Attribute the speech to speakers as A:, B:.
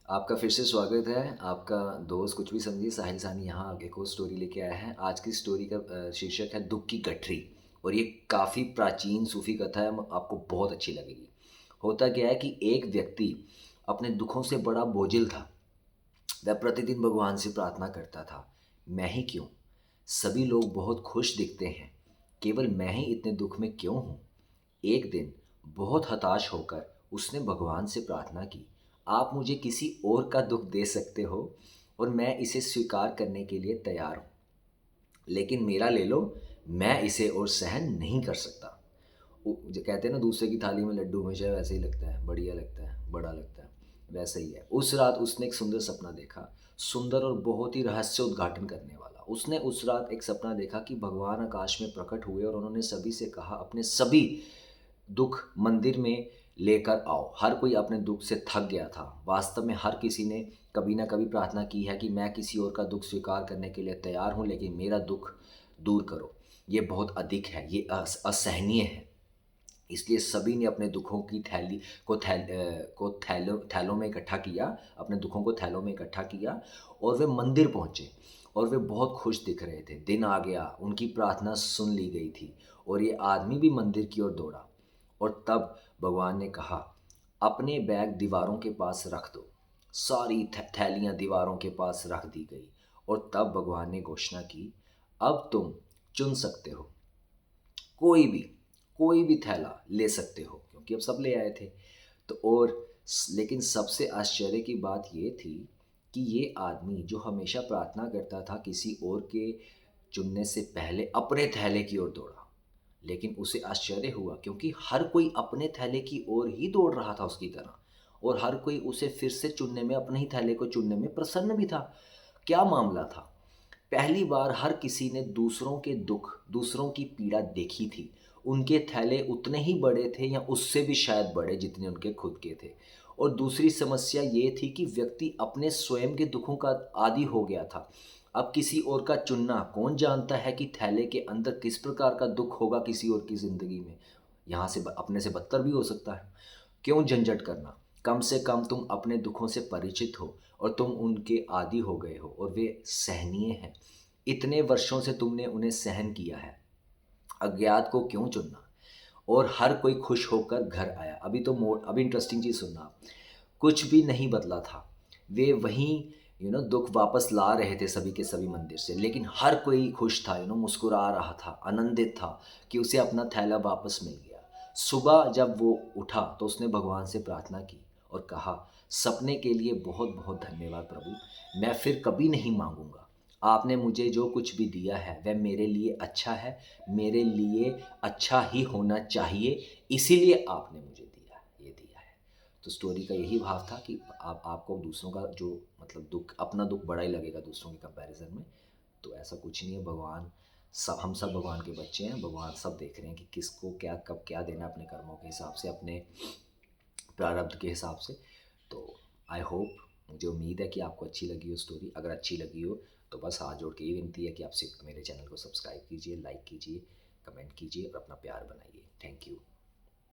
A: आपका फिर से स्वागत है। आपका दोस्त कुछ भी समझिए साहिल सानी यहाँ एक और स्टोरी लेके आया है। आज की स्टोरी का शीर्षक है दुख की गठरी। और ये काफ़ी प्राचीन सूफ़ी कथा है, आपको बहुत अच्छी लगेगी। होता क्या है कि एक व्यक्ति अपने दुखों से बड़ा बोझिल था। वह प्रतिदिन भगवान से प्रार्थना करता था, मैं ही क्यों? सभी लोग बहुत खुश दिखते हैं, केवल मैं ही इतने दुख में क्यों हूँ? एक दिन बहुत हताश होकर उसने भगवान से प्रार्थना की, आप मुझे किसी और का दुख दे सकते हो और मैं इसे स्वीकार करने के लिए तैयार हूँ, लेकिन मेरा ले लो, मैं इसे और सहन नहीं कर सकता। जो कहते हैं ना, दूसरे की थाली में लड्डू हमेशा वैसे ही लगता है, बढ़िया लगता है, बड़ा लगता है। वैसा ही है। उस रात उसने एक सुंदर सपना देखा, सुंदर और बहुत ही रहस्य उद्घाटन करने वाला। उसने उस रात एक सपना देखा कि भगवान आकाश में प्रकट हुए और उन्होंने सभी से कहा, अपने सभी दुख मंदिर में लेकर आओ। हर कोई अपने दुख से थक गया था। वास्तव में हर किसी ने कभी ना कभी प्रार्थना की है कि मैं किसी और का दुख स्वीकार करने के लिए तैयार हूँ, लेकिन मेरा दुख दूर करो, ये बहुत अधिक है, ये असहनीय है। इसलिए सभी ने अपने दुखों की थैली को थैलों में इकट्ठा किया, अपने दुखों को थैलों में इकट्ठा किया और वे मंदिर पहुँचे। और वे बहुत खुश दिख रहे थे। दिन आ गया, उनकी प्रार्थना सुन ली गई थी और ये आदमी भी मंदिर की ओर दौड़ा। और तब भगवान ने कहा, अपने बैग दीवारों के पास रख दो। सारी थैलियाँ दीवारों के पास रख दी गई। और तब भगवान ने घोषणा की, अब तुम चुन सकते हो, कोई भी कोई भी थैला ले सकते हो, क्योंकि अब सब ले आए थे। तो लेकिन सबसे आश्चर्य की बात ये थी कि ये आदमी जो हमेशा प्रार्थना करता था, किसी और के चुनने से पहले अपने थैले की ओर दौड़ा। लेकिन उसे आश्चर्य हुआ, क्योंकि हर कोई अपने थैले की ओर ही दौड़ रहा था उसकी तरह, और हर कोई उसे फिर से चुनने में, अपने ही थैले को चुनने में प्रसन्न भी था। क्या मामला था? पहली बार हर किसी ने दूसरों के दुख, दूसरों की पीड़ा देखी थी। उनके थैले उतने ही बड़े थे या उससे भी शायद बड़े जितने उनके खुद के थे। और दूसरी समस्या ये थी कि व्यक्ति अपने स्वयं के दुखों का आदी हो गया था। अब किसी और का चुनना, कौन जानता है कि थैले के अंदर किस प्रकार का दुख होगा किसी और की ज़िंदगी में। यहाँ से अपने से बदतर भी हो सकता है। क्यों झंझट करना? कम से कम तुम अपने दुखों से परिचित हो और तुम उनके आदी हो गए हो और वे सहनीय हैं। इतने वर्षों से तुमने उन्हें सहन किया है। अज्ञात को क्यों चुनना? और हर कोई खुश होकर घर आया। अभी इंटरेस्टिंग चीज़ सुनना आप। कुछ भी नहीं बदला था। वे वहीं दुख वापस ला रहे थे सभी के सभी मंदिर से, लेकिन हर कोई खुश था, मुस्कुरा रहा था, आनंदित था कि उसे अपना थैला वापस मिल गया। सुबह जब वो उठा तो उसने भगवान से प्रार्थना की और कहा, सपने के लिए बहुत बहुत धन्यवाद प्रभु, मैं फिर कभी नहीं मांगूंगा। आपने मुझे जो कुछ भी दिया है वह मेरे लिए अच्छा है, मेरे लिए अच्छा ही होना चाहिए, इसीलिए आपने मुझे दिया है। तो स्टोरी का यही भाव था कि आपको दूसरों का जो, मतलब दुख, अपना दुख बड़ा ही लगेगा दूसरों के कंपैरिजन में। तो ऐसा कुछ नहीं है। भगवान, सब हम सब भगवान के बच्चे हैं। भगवान सब देख रहे हैं कि किसको क्या कब क्या देना है, अपने कर्मों के हिसाब से, अपने प्रारब्ध के हिसाब से। तो आई होप, मुझे उम्मीद है कि आपको अच्छी लगी हो स्टोरी। अगर अच्छी लगी हो तो बस हाथ जोड़ के ये विनती है कि आप मेरे चैनल को सब्सक्राइब कीजिए, लाइक कीजिए, कमेंट कीजिए और अपना प्यार बनाइए। Thank you.